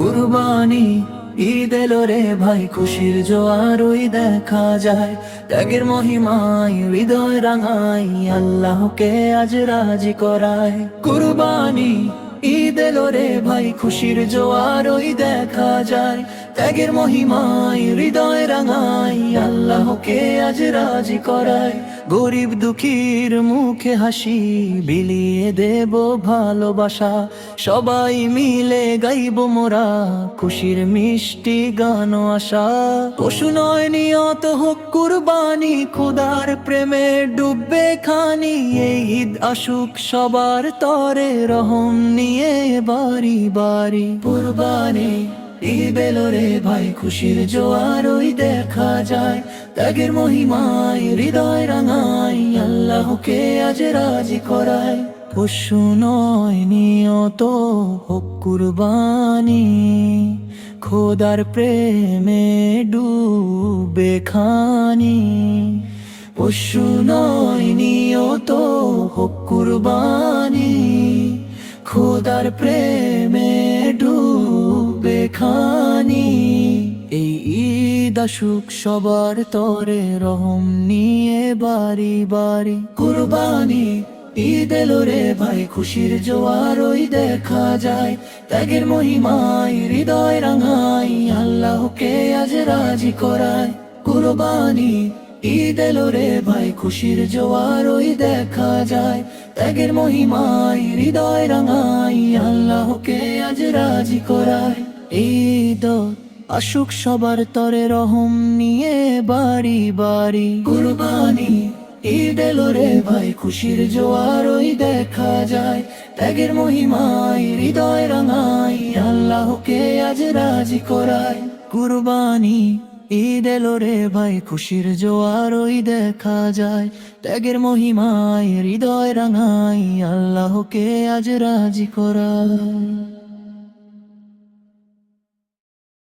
কুরবানি ঈদ এলো রে ভাই, খুশির জোয়ার ওই দেখা যায়। ত্যাগের মহিমায় হৃদয় রাঙাই, আল্লাহকে আজ রাজি করায়। কুরবানি ঈদ এলো রে ভাই, খুশির জোয়ার ওই দেখা যায়। ত্যাগের মহিমায় হৃদয় রাঙাই, আল্লাহকে আজ রাজি করায়। গরিব দুঃখীর মুখে হাসি, বিলিয়ে দেব ভালোবাসা। সবাই মিলে গাইব মোরা, খুশির মিষ্টি গান আশা। পশু নয় নিয়ত হোক কুরবানি, খোদার প্রেমে ডুববে খানি। এই ঈদ আসুক সবার তরে, রহম নিয়ে বাড়ি বাড়ি। কুরবানি ঈদ এলো রে ভাই, খুশির জোয়ার ওই দেখা যায়। ত্যাগের মহিমায় হৃদয় রাঙাই, আল্লাহকে আজ রাজি করায়। পশু নয় নিয়ত হোক কুরবানি, খোদার প্রেমে ডুবে খানি। পশু নয় নিয়ত হোক কুরবানি, খোদার প্রেমে ডুবে খানি। এই ঈদ আসুক সবার তরে, রহম নিয়ে বাড়ি বাড়ি। কুরবানি ঈদ এলো রে ভাই, খুশির জোয়ার ওই দেখা যায়। ত্যাগের মহিমায় হৃদয় রাঙাই, আল্লাহকে আজ রাজি করায়। কুরবানি ঈদ এলো রে ভাই, খুশির জোয়ার ওই দেখা যায়। ত্যাগের মহিমায় হৃদয় রাঙাই, আল্লাহকে আজ রাজি করায়। ঈদ আসুক সবার তরে, রহম নিয়ে বাড়ি বাড়ি। কুরবানি ঈদ এলো রে ভাই, খুশির জোয়ার ওই দেখা যায়। ত্যাগের মহিমায় হৃদয় রাঙাই, আল্লাহকে আজ রাজি করায়। কুরবানি ঈদ এলো রে ভাই, খুশির জোয়ার ওই দেখা যায়। ত্যাগের মহিমায় হৃদয় রাঙাই, আল্লাহকে আজ রাজি করায়।